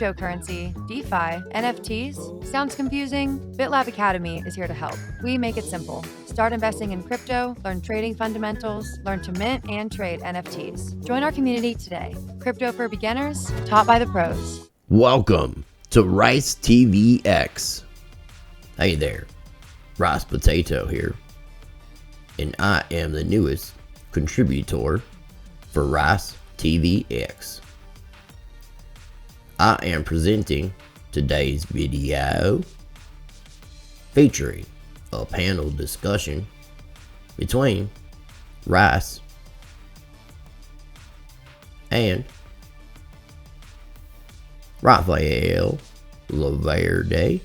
Cryptocurrency, DeFi, NFTs? Sounds confusing? BitLab Academy is here to help. We make it simple. Start investing in crypto, learn trading fundamentals, learn to mint and trade NFTs. Join our community today. Crypto for beginners, taught by the pros. Welcome to Rice TVX. Hey there, Rice Potato here. And I am the newest contributor for Rice TVX. I am presenting today's video featuring a panel discussion between Rice and Rafael Laverde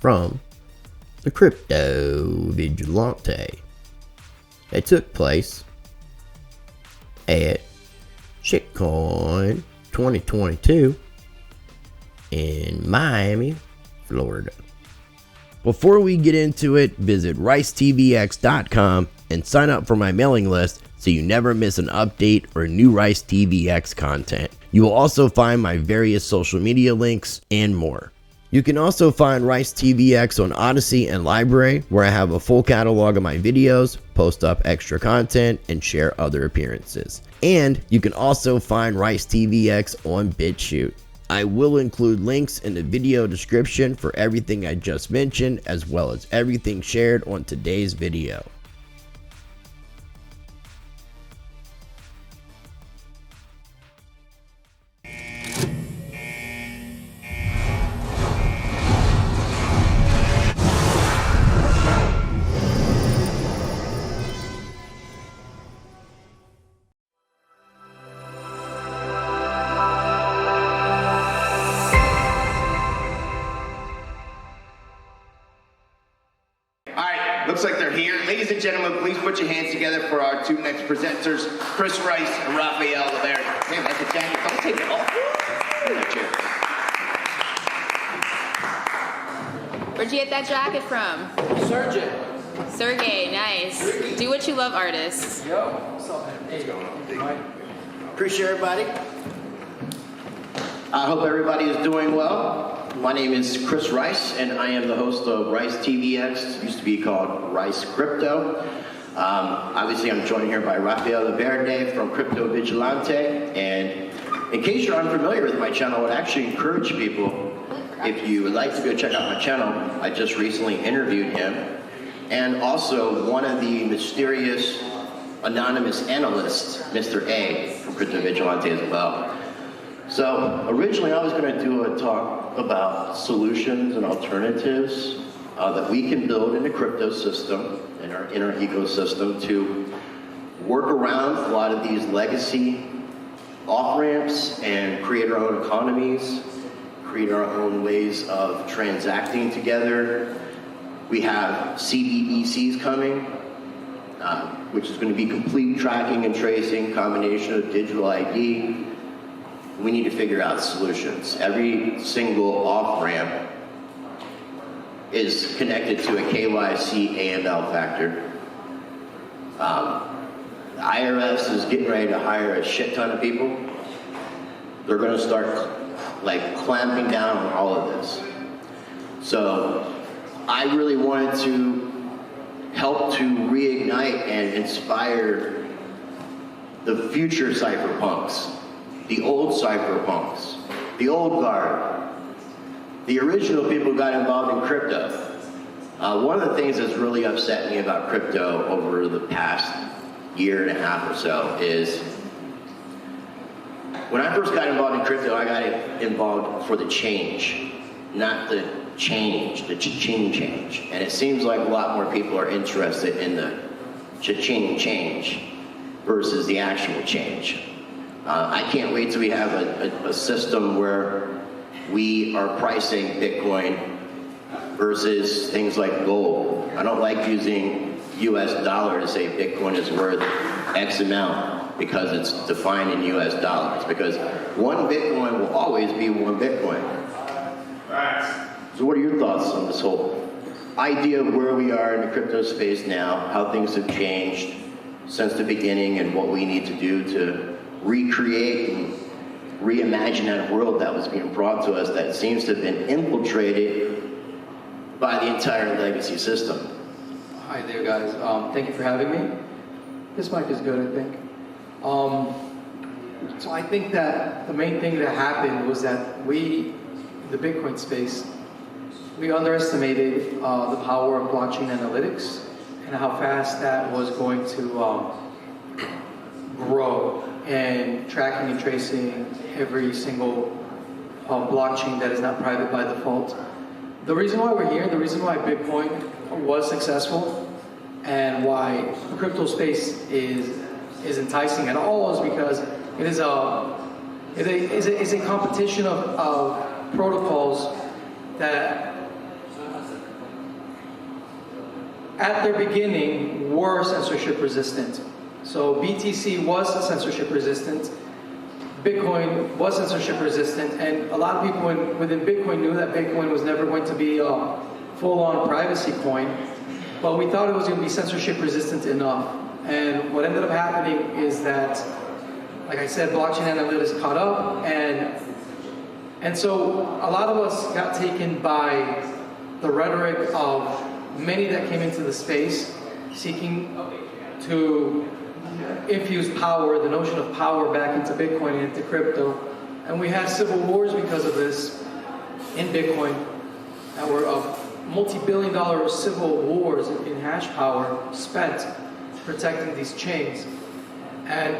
from the Crypto Vigilante that took place at Shitcoin 2022 in Miami, Florida. Before we get into it, visit ricetvx.com and sign up for my mailing list so you never miss an update or new Rice TVX content. You will also find my various social media links and more. You can also find Rice TVX on Odyssey and Library, where I have a full catalog of my videos, post up extra content, and share other appearances. And you can also find Rice TVX on BitChute. I will include links in the video description for everything I just mentioned, as well as everything shared on today's video. Looks like they're here. Ladies and gentlemen, please put your hands together for our two next presenters, Chris Rice and Rafael Laverde. Man, that's a jacket. Don't take it off. Where'd you get that jacket from? Sergey, nice. Do what you love, artists. Yo, what's up, man? Hey, what's going on, Big? Appreciate everybody. I hope everybody is doing well. My name is Chris Rice, and I am the host of Rice TVX. It used to be called Rice Crypto. Obviously, I'm joined here by Rafael Laverde from Crypto Vigilante. And in case you're unfamiliar with my channel, I would actually encourage people, if you would like to go check out my channel, I just recently interviewed him. And also one of the mysterious anonymous analysts, Mr. A from Crypto Vigilante as well. So originally I was going to do a talk about solutions and alternatives that we can build in the crypto system, in our ecosystem, to work around a lot of these legacy off-ramps and create our own economies, create our own ways of transacting together. We have CBDCs coming, which is going to be complete tracking and tracing, combination of digital ID. We need to figure out solutions. Every single off-ramp is connected to a KYC AML factor. The IRS is getting ready to hire a shit ton of people. They're going to start clamping down on all of this. So I really wanted to help to reignite and inspire the future cypherpunks. The old cypherpunks, the old guard, the original people who got involved in crypto. One of the things that's really upset me about crypto over the past year and a half or so is when I first got involved in crypto, I got involved for the change, not the change, the cha-ching change. And it seems like a lot more people are interested in the cha-ching change versus the actual change. I can't wait till we have a system where we are pricing Bitcoin versus things like gold. I don't like using US dollar to say Bitcoin is worth X amount because it's defined in US dollars, because one Bitcoin will always be one Bitcoin. So what are your thoughts on this whole idea of where we are in the crypto space now, how things have changed since the beginning, and what we need to do to recreate and reimagine that world that was being brought to us that seems to have been infiltrated by the entire legacy system. Hi there, guys. Thank you for having me. This mic is good, I think. So I think that the main thing that happened was that we, the Bitcoin space, we underestimated the power of blockchain analytics and how fast that was going to grow, and tracking and tracing every single blockchain that is not private by default. The reason why we're here, the reason why Bitcoin was successful and why the crypto space is enticing at all is because it is a competition of protocols that at their beginning were censorship resistant. So BTC was censorship resistant, Bitcoin was censorship resistant, and a lot of people within Bitcoin knew that Bitcoin was never going to be a full-on privacy coin, but we thought it was going to be censorship resistant enough. And what ended up happening is that, like I said, blockchain analytics caught up, and so a lot of us got taken by the rhetoric of many that came into the space seeking to infuse power, the notion of power, back into Bitcoin and into crypto. And we had civil wars because of this in Bitcoin that were multi-billion-dollar civil wars in hash power spent protecting these chains. And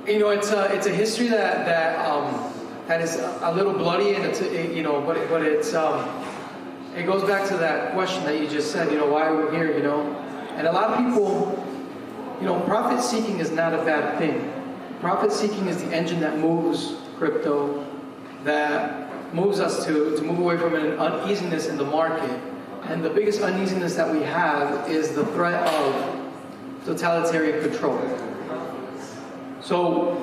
you know, it's a history that is a little bloody, and but it goes back to that question that you just said, why are we here, And a lot of people, profit seeking is not a bad thing. Profit seeking is the engine that moves crypto, that moves us to move away from an uneasiness in the market. And the biggest uneasiness that we have is the threat of totalitarian control. So,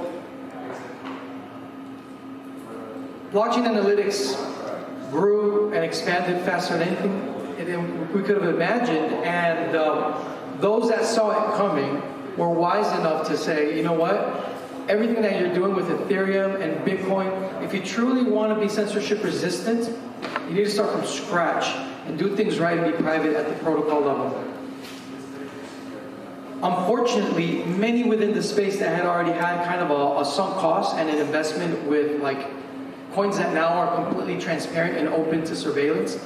blockchain analytics grew and expanded faster than anything we could have imagined, and those that saw it coming were wise enough to say, you know what, everything that you're doing with Ethereum and Bitcoin, if you truly want to be censorship resistant, you need to start from scratch and do things right and be private at the protocol level. Unfortunately, many within the space that had already had kind of a sunk cost and an investment with coins that now are completely transparent and open to surveillance,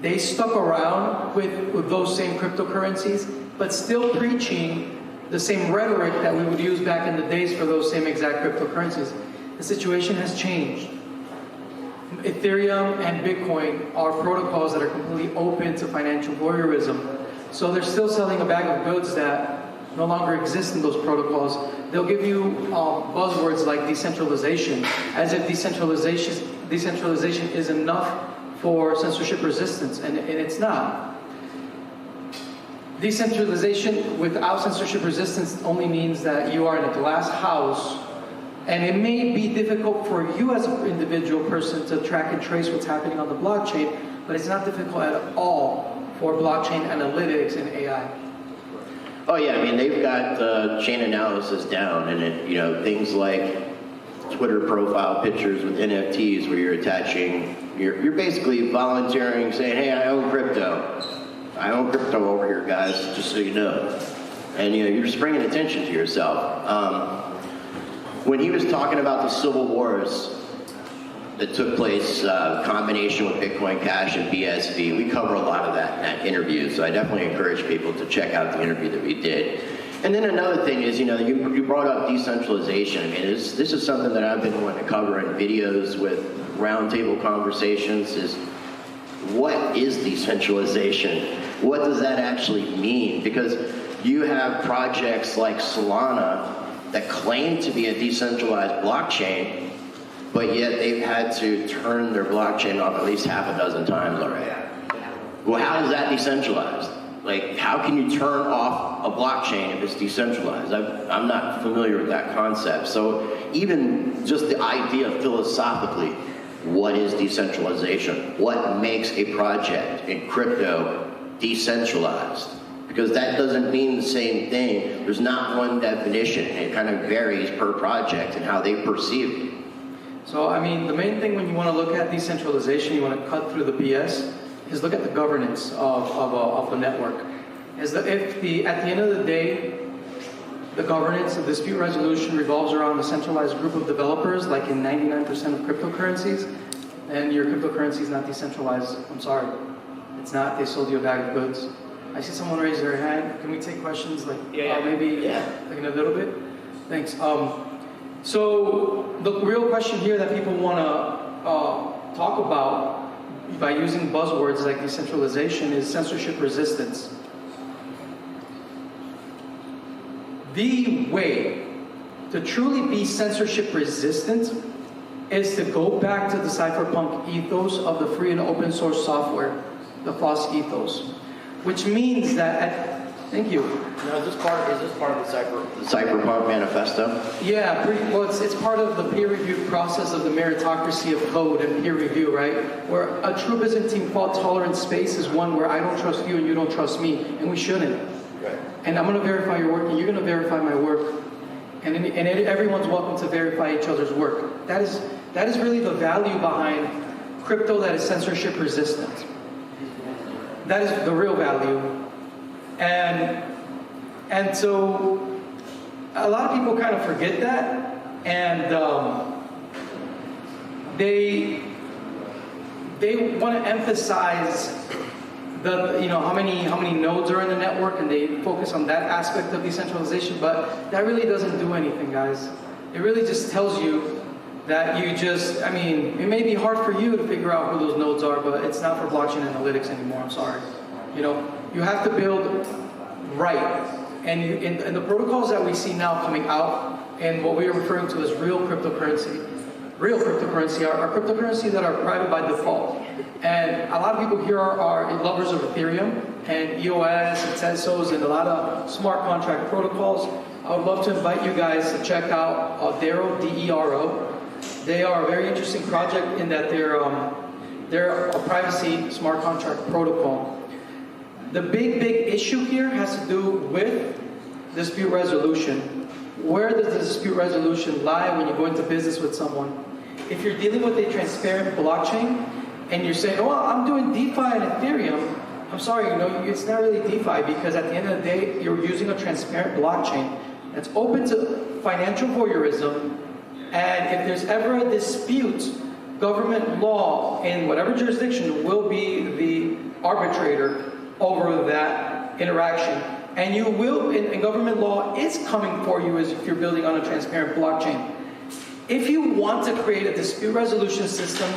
they stuck around with those same cryptocurrencies, but still preaching the same rhetoric that we would use back in the days for those same exact cryptocurrencies. The situation has changed. Ethereum and Bitcoin are protocols that are completely open to financial voyeurism. So they're still selling a bag of goods that no longer exist in those protocols. They'll give you buzzwords like decentralization, as if decentralization is enough for censorship resistance, and it's not. Decentralization without censorship resistance only means that you are in a glass house, and it may be difficult for you as an individual person to track and trace what's happening on the blockchain, but it's not difficult at all for blockchain analytics and AI. Oh yeah, I mean, they've got chain analysis down, and things like Twitter profile pictures with NFTs where you're attaching, you're basically volunteering, saying, hey, I own crypto. I own crypto over here, guys, just so you know. And you're just bringing attention to yourself. When he was talking about the civil wars that took place, combination with Bitcoin Cash and BSV, we cover a lot of that in that interview, so I definitely encourage people to check out the interview that we did. And then another thing is, you brought up decentralization. I mean, this is something that I've been wanting to cover in videos with roundtable conversations, is what is decentralization? What does that actually mean? Because you have projects like Solana that claim to be a decentralized blockchain, but yet they've had to turn their blockchain off at least half a dozen times already. Well, how is that decentralized? How can you turn off a blockchain if it's decentralized? I'm not familiar with that concept. So even just the idea philosophically, what is decentralization? What makes a project in crypto decentralized? because that doesn't mean the same thing. There's not one definition. It kind of varies per project and how they perceive it. So, I mean, the main thing when you want to look at decentralization, you want to cut through the BS, is look at the governance of a network. At the end of the day, the governance of dispute resolution revolves around a centralized group of developers, like in 99% of cryptocurrencies, and your cryptocurrency is not decentralized. I'm sorry. It's not. They sold you a bag of goods. I see someone raise their hand. Can we take questions maybe like in a little bit? Thanks. So the real question here that people want to talk about by using buzzwords like decentralization is censorship resistance. The way to truly be censorship resistant is to go back to the cypherpunk ethos of the free and open source software, the FOSS ethos, which means that thank you. Now, is this part of the cypherpunk manifesto? Yeah, it's part of the peer review process of the meritocracy of code and peer review, right? Where a true Byzantine fault-tolerant space is one where I don't trust you and you don't trust me, and we shouldn't. Right. And I'm going to verify your work, and you're going to verify my work, and everyone's welcome to verify each other's work. That is really the value behind crypto that is censorship resistant. That is the real value. And so a lot of people kind of forget that, and they want to emphasize how many nodes are in the network, and they focus on that aspect of decentralization, but that really doesn't do anything, guys. It really just tells you that it may be hard for you to figure out who those nodes are, but it's not for blockchain analytics anymore, I'm sorry. You have to build right. And the protocols that we see now coming out, and what we are referring to as real cryptocurrency are cryptocurrency that are private by default. And a lot of people here are lovers of Ethereum and EOS and ethos and a lot of smart contract protocols. I would love to invite you guys to check out Dero, D-E-R-O. They are a very interesting project in that they're a privacy smart contract protocol. The big issue here has to do with dispute resolution. Where does the dispute resolution lie when you go into business with someone? If you're dealing with a transparent blockchain and you're saying, oh, I'm doing DeFi and Ethereum, I'm sorry, it's not really DeFi, because at the end of the day, you're using a transparent blockchain that's open to financial voyeurism, and if there's ever a dispute, government law in whatever jurisdiction will be the arbitrator over that interaction. And you will, and government law is coming for you as if you're building on a transparent blockchain. If you want to create a dispute resolution system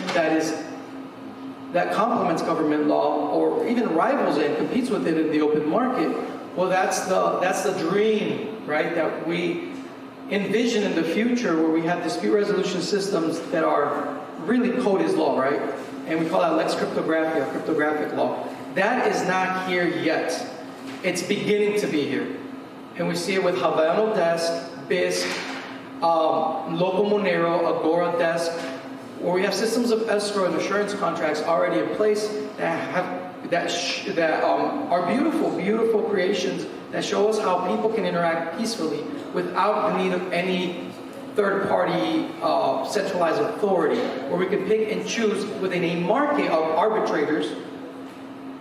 that complements government law or even rivals it and competes with it in the open market, well, that's the dream, right? That we envision in the future, where we have dispute resolution systems that are really code is law, right? And we call that Lex Cryptographia, cryptographic law. That is not here yet. It's beginning to be here. And we see it with Havana Desk, BISC, Local Monero, Agora Desk, where we have systems of escrow and assurance contracts already in place that are beautiful creations that show us how people can interact peacefully without the need of any third-party centralized authority, where we can pick and choose within a market of arbitrators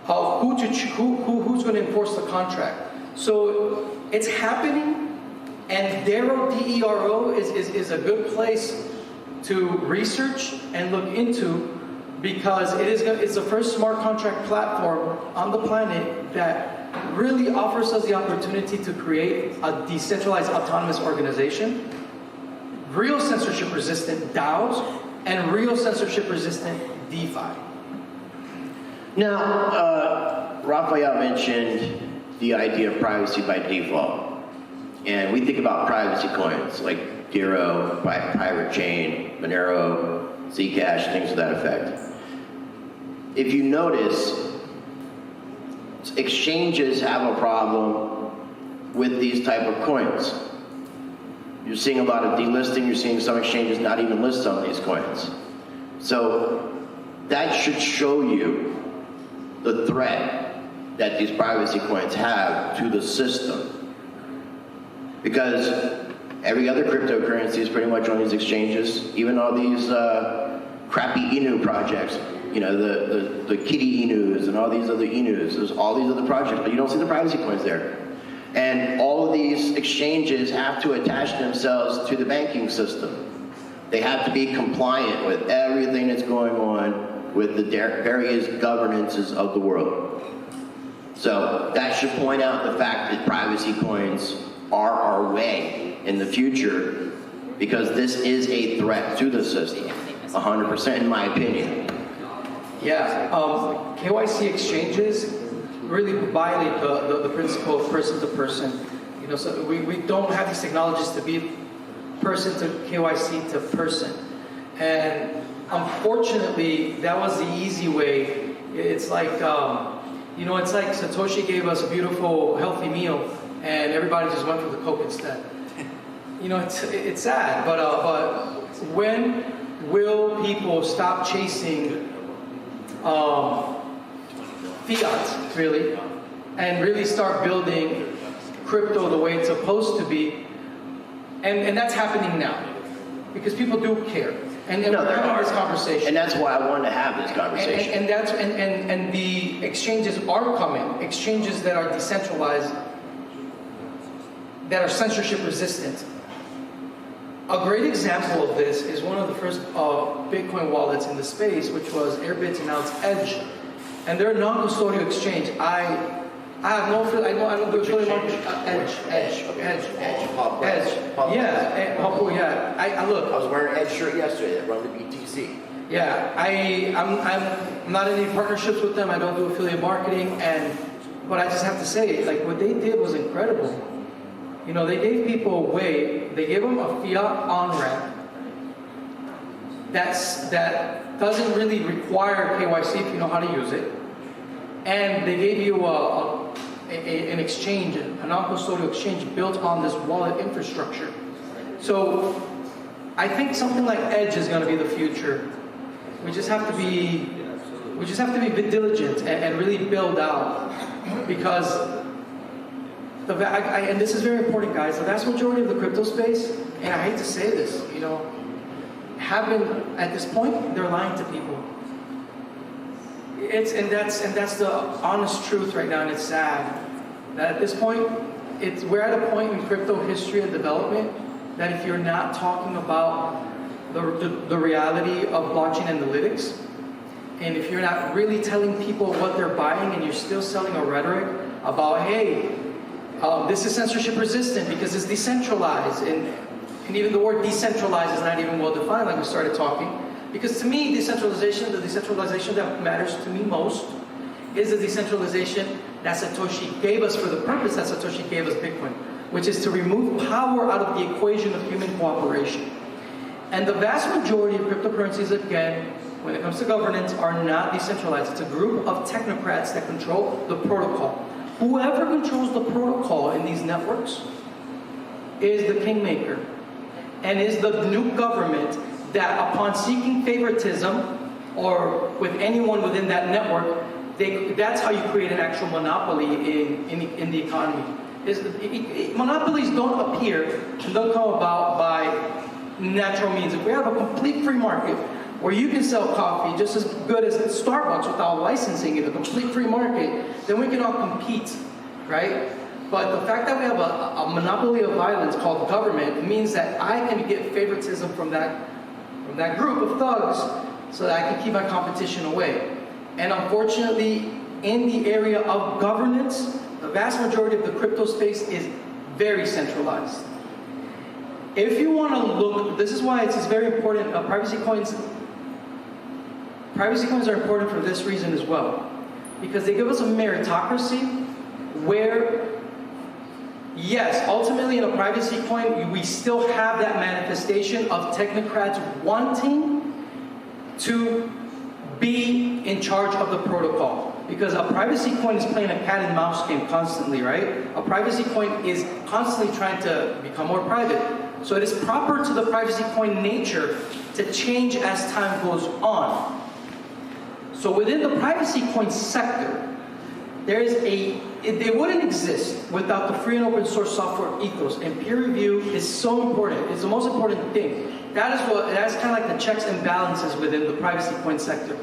of who's going to enforce the contract. So it's happening, and Dero, D-E-R-O, is a good place to research and look into, because it's the first smart contract platform on the planet that really offers us the opportunity to create a decentralized autonomous organization, real censorship-resistant DAOs, and real censorship-resistant DeFi. Now, Raphael mentioned the idea of privacy by default. And we think about privacy coins like Dero, Pirate Chain, Monero, Zcash, things to that effect. If you notice, exchanges have a problem with these type of coins. You're seeing a lot of delisting, you're seeing some exchanges not even list some of these coins. So that should show you the threat that these privacy coins have to the system. Because every other cryptocurrency is pretty much on these exchanges, even all these crappy Inu projects, you know, the kitty Inus and all these other Inus, there's all these other projects, but you don't see the privacy coins there. And all of these exchanges have to attach themselves to the banking system. They have to be compliant with everything that's going on with the various governances of the world. So that should point out the fact that privacy coins are our way in the future, because this is a threat to the system, 100% in my opinion. Yeah, KYC exchanges really violate the principle of person to person. You know, so we don't have these technologies to be person to KYC to person. And unfortunately, that was the easy way. It's like, you know, it's like Satoshi gave us a beautiful, healthy meal, and everybody just went for the Coke instead. You know, it's sad, but when will people stop chasing fiat, really, and really start building crypto the way it's supposed to be? And that's happening now, because people do care. And we're having this conversation. And that's why I wanted to have this conversation. And the exchanges are coming, exchanges that are decentralized, that are censorship resistant. A great example of this is one of the first Bitcoin wallets in the space, which was Airbit's announced Edge. And they're a non-custodial exchange. I don't do affiliate marketing. Edge. Yeah. I look. I was wearing an Edge shirt yesterday that run the BTC. Yeah, I'm not in any partnerships with them. I don't do affiliate marketing, but I just have to say, like, what they did was incredible. You know, they gave people a way. They gave them a fiat on-ramp that doesn't really require KYC if you know how to use it, and they gave you an exchange, a non-custodial exchange built on this wallet infrastructure. So I think something like Edge is going to be the future. We just have to be diligent and really build out, because and this is very important, guys. The vast majority of the crypto space, and I hate to say this, you know, at this point, they're lying to people. That's the honest truth right now, and it's sad that at this point, we're at a point in crypto history and development that if you're not talking about the reality of blockchain analytics, and if you're not really telling people what they're buying, and you're still selling a rhetoric about, hey, this is censorship resistant because it's decentralized, and even the word decentralized is not even well defined, like we started talking. Because to me, the decentralization that matters to me most is the decentralization that Satoshi gave us for the purpose that Satoshi gave us Bitcoin, which is to remove power out of the equation of human cooperation. And the vast majority of cryptocurrencies, again, when it comes to governance, are not decentralized. It's a group of technocrats that control the protocol. Whoever controls the protocol in these networks is the kingmaker, and is the new government that, upon seeking favoritism or with anyone within that network, that's how you create an actual monopoly in the economy. Monopolies don't appear and don't come about by natural means. If we have a complete free market where you can sell coffee just as good as Starbucks without licensing it, a complete free market, then we can all compete, right? But the fact that we have a monopoly of violence called government means that I can get favoritism from that group of thugs so that I can keep my competition away. And unfortunately, in the area of governance, the vast majority of the crypto space is very centralized. If you want to look, this is why it's very important, privacy coins are important for this reason as well. Because they give us a meritocracy where, yes, ultimately in a privacy coin, we still have that manifestation of technocrats wanting to be in charge of the protocol. Because a privacy coin is playing a cat and mouse game constantly, right? A privacy coin is constantly trying to become more private. So it is proper to the privacy coin nature to change as time goes on. So within the privacy coin sector, It wouldn't exist without the free and open source software ethos, and peer review is so important. It's the most important thing. That's kind of like the checks and balances within the privacy coin sector.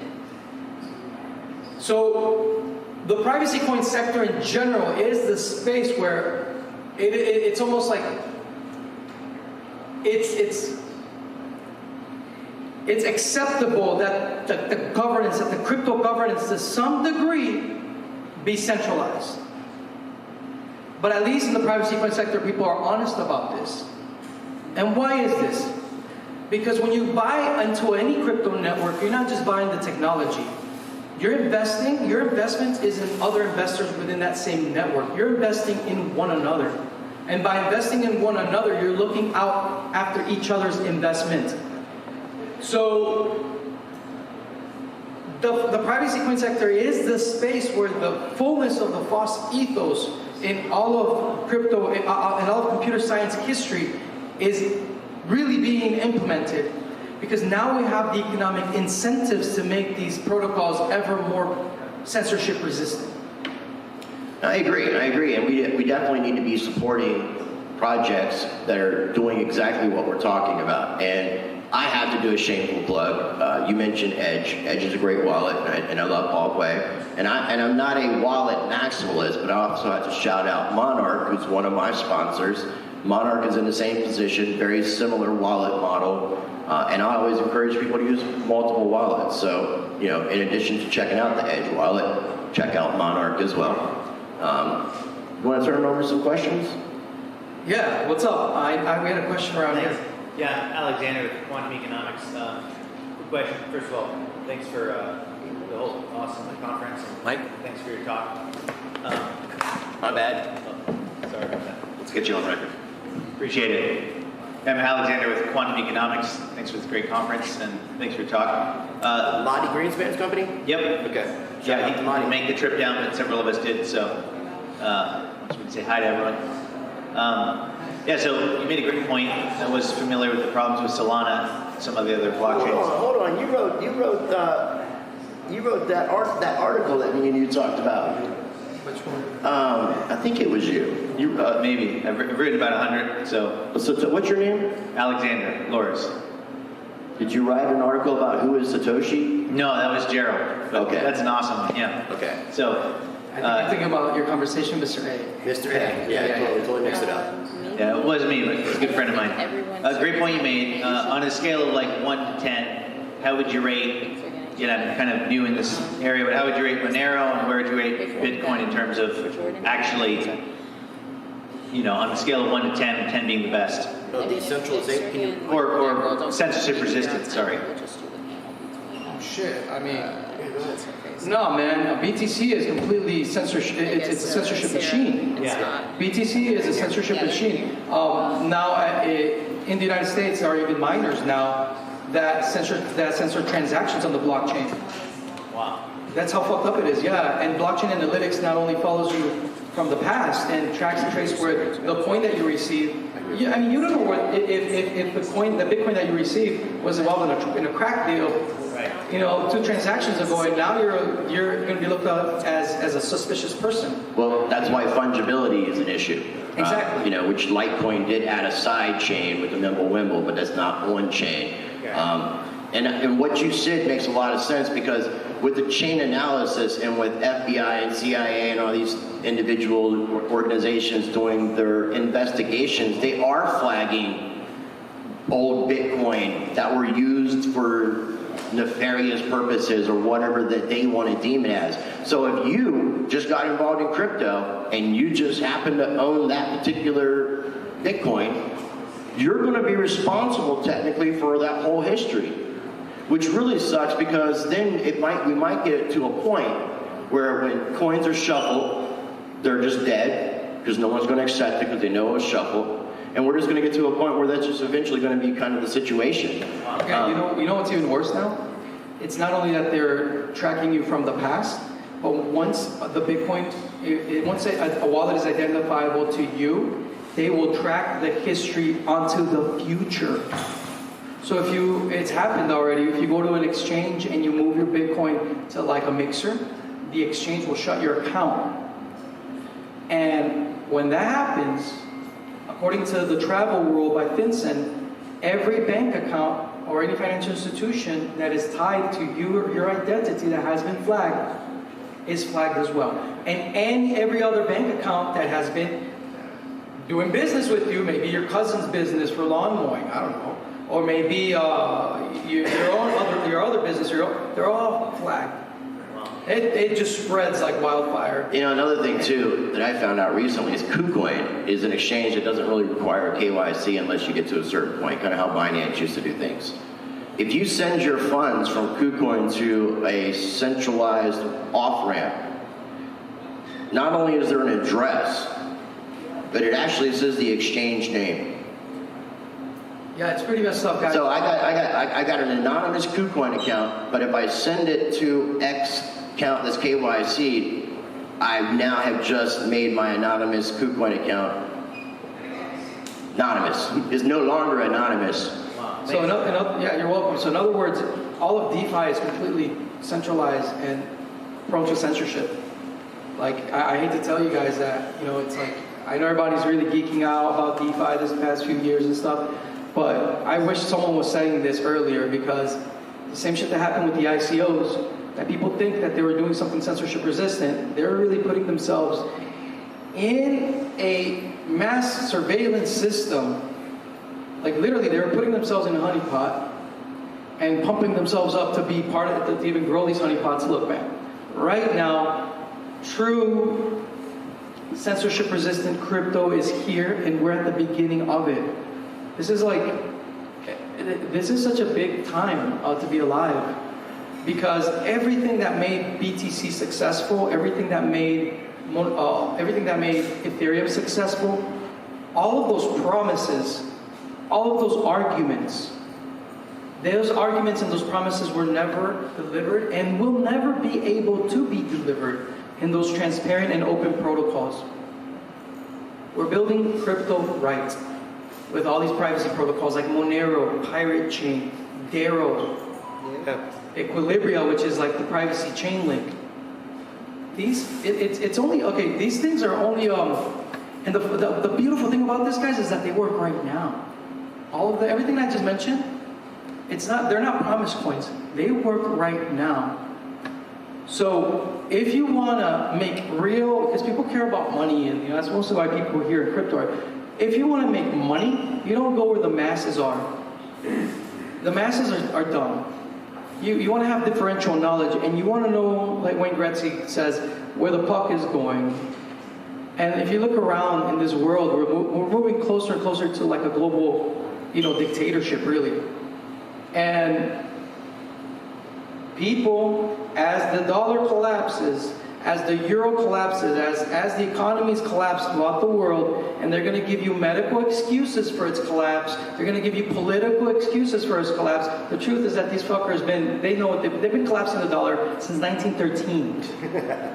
So the privacy coin sector in general is the space where it's almost like it's acceptable that the governance, that the crypto governance to some degree be centralized. But at least in the privacy coin sector, people are honest about this. And why is this? Because when you buy into any crypto network, you're not just buying the technology. Your investment is in other investors within that same network. You're investing in one another. And by investing in one another, you're looking out after each other's investment. So the privacy coin sector is the space where the fullness of the FOSS ethos in all of crypto, in all of computer science history is really being implemented. Because now we have the economic incentives to make these protocols ever more censorship resistant. I agree, and we definitely need to be supporting projects that are doing exactly what we're talking about. And I have to do a shameful plug. You mentioned Edge. Edge is a great wallet, and I love Paul Quay. And I'm not a wallet maximalist, but I also have to shout out Monarch, who's one of my sponsors. Monarch is in the same position, very similar wallet model. And I always encourage people to use multiple wallets. So, in addition to checking out the Edge wallet, check out Monarch as well. You want to turn over some questions? Yeah, what's up? We had a question around here. Yeah, Alexander with Quantum Economics. Quick question. First of all, thanks for the whole awesome conference. Mike? Thanks for your talk. My bad. Sorry about that. Let's get you on record. Appreciate it. I'm Alexander with Quantum Economics. Thanks for this great conference and thanks for your talk. Monty Greenspan's company? Yep. Okay. Yeah, he didn't make the trip down, but several of us did. So, I just want to say hi to everyone. So you made a great point. I was familiar with the problems with Solana, some of the other blockchains. Hold on. You wrote that article that me and you talked about. Which one? I think it was you. Maybe. I've written about 100, so. So what's your name? Alexander Loris. Did you write an article about who is Satoshi? No, that was Gerald. Okay. That's an awesome one, yeah. Okay. So. I think you're thinking about your conversation with Mr. A. Mr. A. Yeah, totally mixed it up. Yeah, it wasn't me, but it's a good friend of mine. A great point you made. On a scale of like 1 to 10, how would you rate, I'm kind of new in this area, but how would you rate Monero and where would you rate Bitcoin in terms of actually, on a scale of 1 to 10, 10 being the best? Decentralization? Or censorship resistant, sorry. Oh, shit. I mean, no, man. BTC is completely censorship. It's a censorship machine. Yeah. BTC is a censorship machine. Now, in the United States, there are even miners now that censor transactions on the blockchain. Wow. That's how fucked up it is. Yeah, and blockchain analytics not only follows you from the past and tracks and traces where the coin that you receive. You don't know what if the Bitcoin that you receive was involved in a crack deal. Right. 2 transactions ago, and now you're going to be looked at as a suspicious person. Well, that's why fungibility is an issue. Exactly. Which Litecoin did add a side chain with the Mimblewimble, but that's not on chain. Okay. And what you said makes a lot of sense because with the chain analysis and with FBI and CIA and all these individual organizations doing their investigations, they are flagging old Bitcoin that were used for nefarious purposes or whatever that they want to deem it as. So if you just got involved in crypto and you just happen to own that particular Bitcoin, you're going to be responsible technically for that whole history, which really sucks because then we might get to a point where when coins are shuffled, they're just dead because no one's going to accept it because they know it was shuffled. And we're just going to get to a point where that's just eventually going to be kind of the situation. Okay, you know what's even worse now? It's not only that they're tracking you from the past, but once the Bitcoin, once a wallet is identifiable to you, they will track the history onto the future. So it's happened already. If you go to an exchange and you move your Bitcoin to like a mixer, the exchange will shut your account And when that happens, according to the travel rule by FinCEN, every bank account or any financial institution that is tied to your identity that has been flagged is flagged as well. And every other bank account that has been doing business with you, maybe your cousin's business for lawn mowing, I don't know, or maybe your other business, they're all flagged. It just spreads like wildfire. You know, another thing too that I found out recently is KuCoin is an exchange that doesn't really require KYC unless you get to a certain point, kind of how Binance used to do things. If you send your funds from KuCoin to a centralized off-ramp, not only is there an address, but it actually says the exchange name. Yeah, it's pretty messed up, guys. So I got an anonymous KuCoin account, but if I send it to X account that's KYC, I now have just made my anonymous KuCoin account anonymous. It's no longer anonymous. So yeah, you're welcome. So in other words, all of DeFi is completely centralized and prone to censorship. Like, I hate to tell you guys that, you know, it's like, I know everybody's really geeking out about DeFi this past few years and stuff, but I wish someone was saying this earlier, because the same shit that happened with the ICOs, that people think that they were doing something censorship resistant, they're really putting themselves in a mass surveillance system. Like literally, they were putting themselves in a honeypot and pumping themselves up to be part of it, to even grow these honeypots. Look, man, right now, true censorship resistant crypto is here, and we're at the beginning of it. This is such a big time to be alive, because everything that made BTC successful, everything that made Ethereum successful, all of those promises, all of those arguments and those promises were never delivered and will never be able to be delivered in those transparent and open protocols. We're building crypto right with all these privacy protocols like Monero, Pirate Chain, Darrow, Equilibria, which is like the privacy chain link. These things are only and the beautiful thing about this, guys, is that they work right now. Everything I just mentioned, they're not promise coins. They work right now. So if you want to make real, because people care about money, and that's mostly why people here in crypto are. If you want to make money, you don't go where the masses are. The masses are dumb. You want to have differential knowledge, and you want to know, like Wayne Gretzky says, where the puck is going. And if you look around in this world, we're moving closer and closer to like a global, dictatorship, really. And people, as the dollar collapses, as the euro collapses, as the economies collapse throughout the world, and they're going to give you medical excuses for its collapse, they're going to give you political excuses for its collapse. The truth is that these fuckers they've been collapsing the dollar since 1913.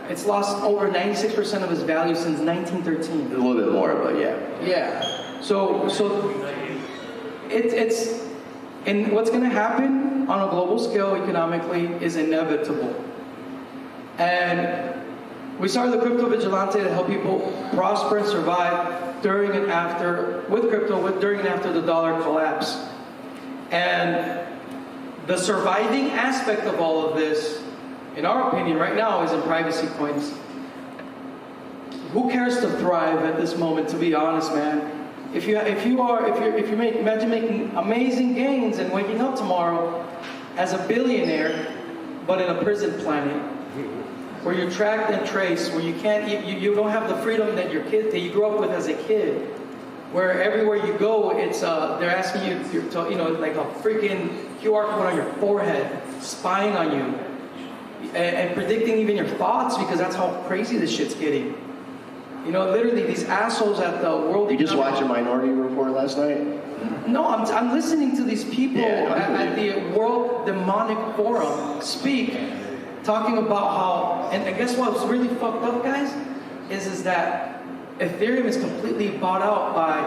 It's lost over 96% of its value since 1913. A little bit more, but yeah. Yeah. So and what's going to happen on a global scale economically is inevitable. And we started the Crypto Vigilante to help people prosper and survive during and after the dollar collapse. And the surviving aspect of all of this, in our opinion, right now, is in privacy coins. Who cares to thrive at this moment? To be honest, man. Imagine making amazing gains and waking up tomorrow as a billionaire, but in a prison planet, where you're tracked and traced, where you don't have the freedom that you grew up with as a kid, where everywhere you go, it's they're asking you like a freaking QR code on your forehead, spying on you, and predicting even your thoughts, because that's how crazy this shit's getting. Literally, these assholes at the World. You just watched a Minority Report last night? No, I'm listening to these people at the World Demonic Forum speak, talking about how, and guess what's really fucked up, guys, is that Ethereum is completely bought out by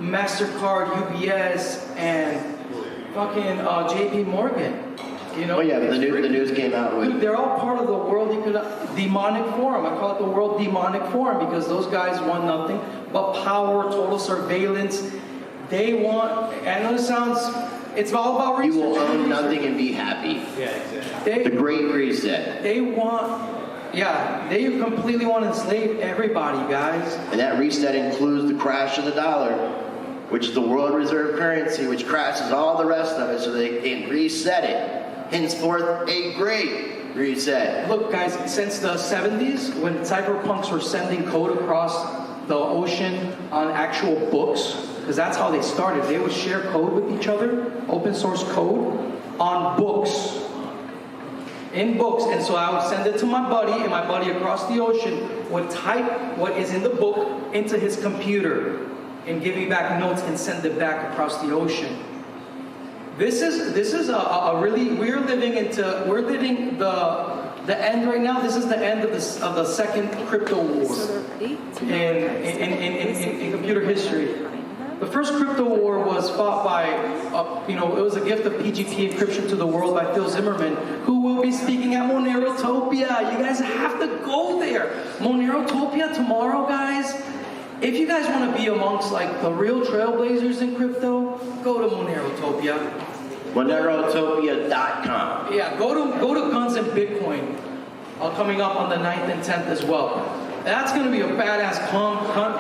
MasterCard, UBS, and fucking JP Morgan. You know? Oh yeah, but the news came out with. Dude, they're all part of the World Demonic Forum. I call it the World Demonic Forum because those guys want nothing but power, total surveillance. They want, I know it sounds, it's all about research. You will own nothing and be happy. Yeah, exactly. The Great Reset. They completely want to enslave everybody, guys. And that reset includes the crash of the dollar, which is the world reserve currency, which crashes all the rest of it so they can reset it. Henceforth, a great reset. Look, guys, since the 70s, when cypherpunks were sending code across the ocean on actual books, because that's how they started. They would share code with each other, open source code, on books. In books, and so I would send it to my buddy, and my buddy across the ocean would type what is in the book into his computer and give me back notes and send it back across the ocean. This is a really, we're living the end right now. This is the end of the second crypto war in computer history. The first crypto war was fought by, it was a gift of PGP encryption to the world by Phil Zimmerman, who will be speaking at Monerotopia. You guys have to go there. Monerotopia tomorrow, guys. If you guys want to be amongst like the real trailblazers in crypto, go to Monerotopia. Monerotopia.com. Yeah, go to Guns and Bitcoin, coming up on the 9th and 10th as well. That's going to be a badass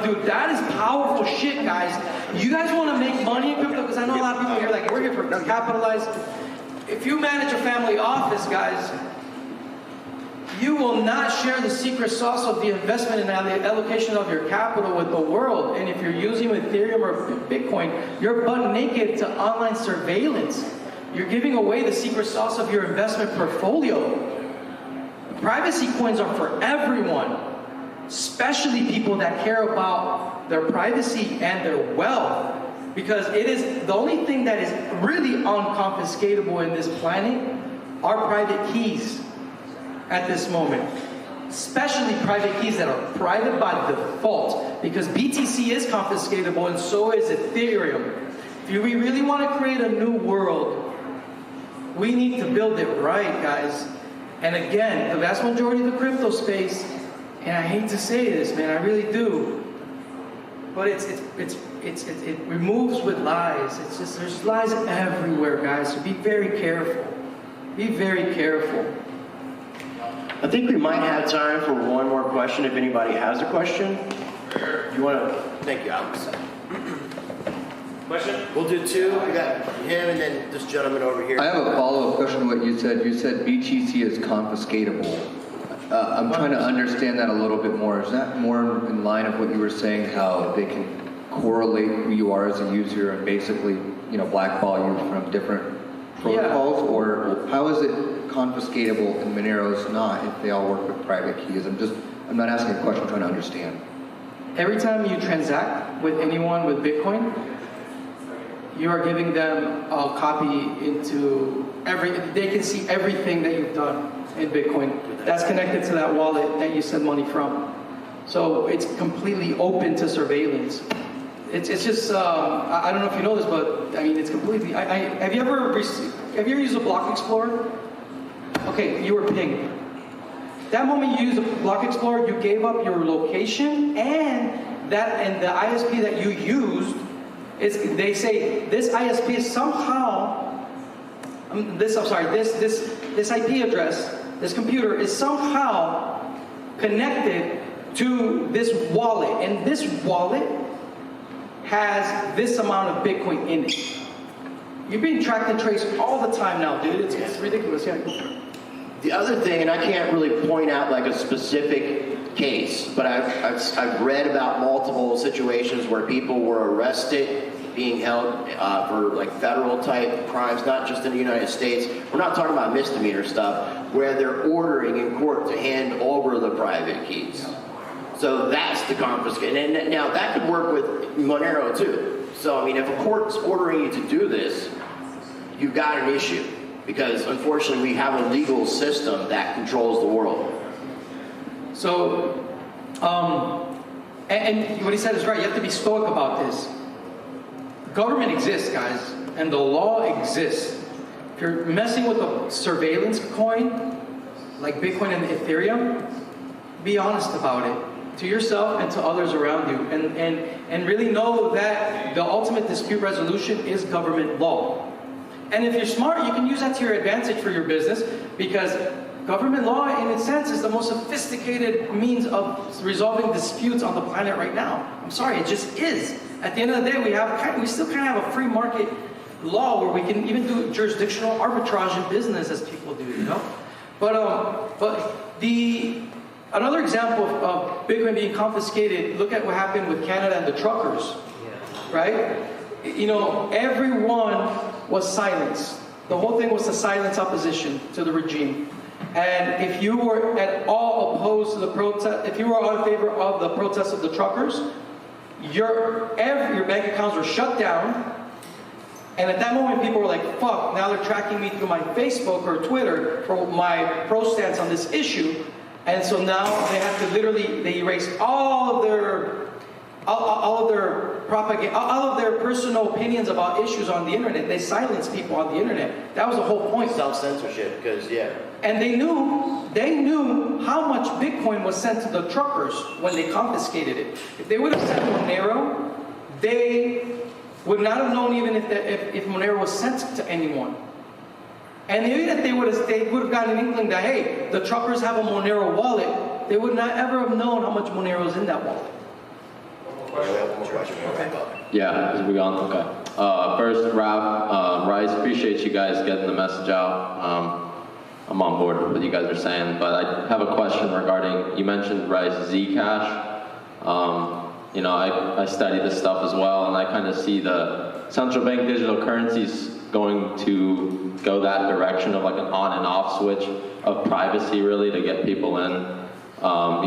dude, that is powerful shit, guys. You guys want to make money in crypto? Because I know a lot of people here, like, we're here for capitalize. If you manage a family office, guys, you will not share the secret sauce of the investment and the allocation of your capital with the world. And if you're using Ethereum or Bitcoin, you're butt naked to online surveillance. You're giving away the secret sauce of your investment portfolio. Privacy coins are for everyone, especially people that care about their privacy and their wealth, because it is the only thing that is really unconfiscatable in this planet are private keys at this moment, especially private keys that are private by default, because BTC is confiscatable and so is Ethereum. If we really want to create a new world, we need to build it right, guys. And again, the vast majority of the crypto space, and I hate to say this, man, I really do, but it removes with lies. It's just, there's lies everywhere, guys, so be very careful. Be very careful. I think we might have time for one more question if anybody has a question. You want to? Thank you, Alex. Question? We'll do two. We got him and then this gentleman over here. I have a follow-up question to what you said. You said BTC is confiscatable. I'm trying to understand that a little bit more. Is that more in line of what you were saying, how they can correlate who you are as a user and basically, blackball you from different protocols? Yeah. Or how is it confiscatable and Monero's not if they all work with private keys? I'm not asking a question, I'm trying to understand. Every time you transact with anyone with Bitcoin, you are giving them a copy into they can see everything that you've done in Bitcoin. That's connected to that wallet that you send money from. So it's completely open to surveillance. It's just, I don't know if you know this, but I mean, it's completely, have you ever used a Block Explorer? Okay, you were pinged. That moment you used a Block Explorer, you gave up your location and the ISP that you used they say this ISP is somehow, this IP address, this computer is somehow connected to this wallet, and this wallet has this amount of Bitcoin in it. You're being tracked and traced all the time now, dude. It's ridiculous. Yeah. The other thing, and I can't really point out like a specific case, but I've read about multiple situations where people were arrested, being held for like federal type crimes, not just in the United States. We're not talking about misdemeanor stuff, where they're ordering in court to hand over the private keys. So that's the confiscation. And now that could work with Monero too. So I mean, if a court's ordering you to do this, you've got an issue. Because unfortunately we have a legal system that controls the world. So, and what he said is right, you have to be stoic about this. Government exists, guys, and the law exists. if you're messing with a surveillance coin, like Bitcoin and Ethereum, be honest about it to yourself and to others around you, and really know that the ultimate dispute resolution is government law. And if you're smart, you can use that to your advantage for your business, because government law, in its sense, is the most sophisticated means of resolving disputes on the planet right now. I'm sorry, it just is. At the end of the day, we still kind of have a free market law where we can even do jurisdictional arbitrage in business, as people do, you know. But another example of Bitcoin being confiscated, look at what happened with Canada and the truckers, right? You know, everyone was silenced. The whole thing was to silence opposition to the regime. And if you were at all opposed to the protest, if you were in favor of the protest of the truckers, your bank accounts were shut down. And at that moment, people were like, fuck, now they're tracking me through my Facebook or Twitter for my pro stance on this issue. And so now they have to they erase all of their propaganda, all of their personal opinions about issues on the internet. They silence people on the internet. That was the whole point. Self-censorship, because, yeah. And they knew how much Bitcoin was sent to the truckers when they confiscated it. If they would have sent Monero, they would not have known even if Monero was sent to anyone. And even if they would have gotten an inkling that, hey, the truckers have a Monero wallet, they would not ever have known how much Monero is in that wallet. Yeah, is we on? Okay. First, Rice, appreciate you guys getting the message out. I'm on board with what you guys are saying, but I have a question regarding, you mentioned Rice Zcash. You know, I study this stuff as well, and I kind of see the central bank digital currencies going to go that direction of like an on and off switch of privacy, really, to get people in.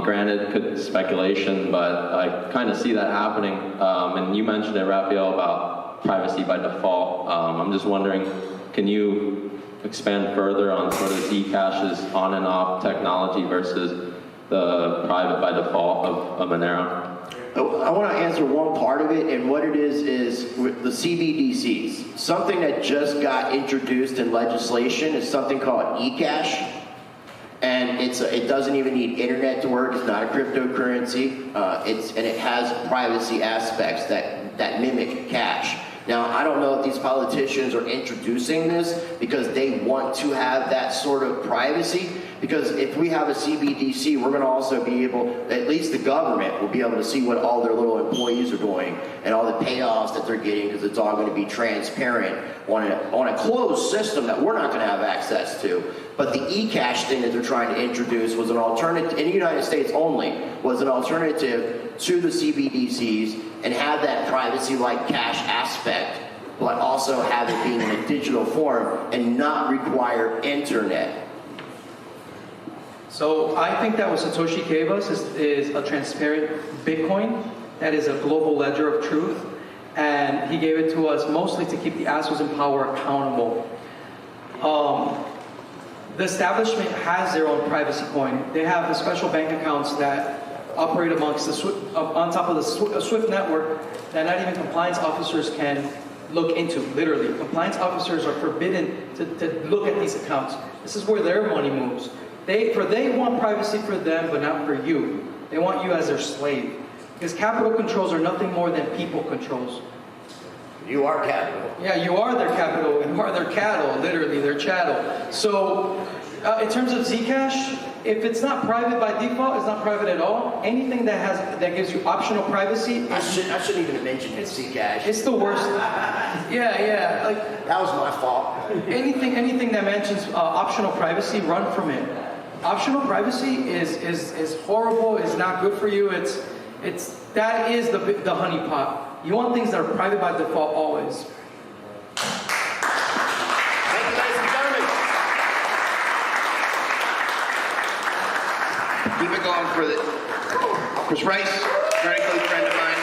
Granted, it could be speculation, but I kind of see that happening. And you mentioned it, Raphael, about privacy by default. I'm just wondering, can you expand further on sort of Zcash's on and off technology versus the private by default of Monero? I want to answer one part of it, and what it is with the CBDCs. Something that just got introduced in legislation is something called eCash. And it doesn't even need internet to work. It's not a cryptocurrency. And it has privacy aspects that mimic cash. Now, I don't know if these politicians are introducing this because they want to have that sort of privacy. Because if we have a CBDC, we're going to also be able, at least the government will be able to see what all their little employees are doing and all the payoffs that they're getting, because it's all going to be transparent on a closed system that we're not going to have access to. But the eCash thing that they're trying to introduce was an alternative, in the United States only, was an alternative to the CBDCs and have that privacy-like cash aspect, but also have it being in a digital form and not require internet. So I think that what Satoshi gave us is a transparent Bitcoin that is a global ledger of truth. And he gave it to us mostly to keep the assholes in power accountable. The establishment has their own privacy coin. They have the special bank accounts that operate amongst on top of the SWIFT network that not even compliance officers can look into, literally. Compliance officers are forbidden to look at these accounts. This is where their money moves. They want privacy for them, but not for you. They want you as their slave. Because capital controls are nothing more than people controls. You are capital. Yeah, you are their capital, and you are their cattle, literally, their chattel. So, in terms of Zcash, if it's not private by default, it's not private at all. Anything that gives you optional privacy. I shouldn't even have mentioned Zcash. It's the worst. Yeah. Like that was my fault. anything that mentions optional privacy, run from it. Optional privacy is horrible. It's not good for you. That is the honeypot. You want things that are private by default always. Thank you, ladies and gentlemen. Keep it going for Chris Rice, very close friend of mine.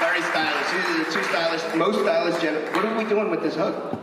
Very stylish. These are the two stylish, most stylish gentlemen. What are we doing with this hug?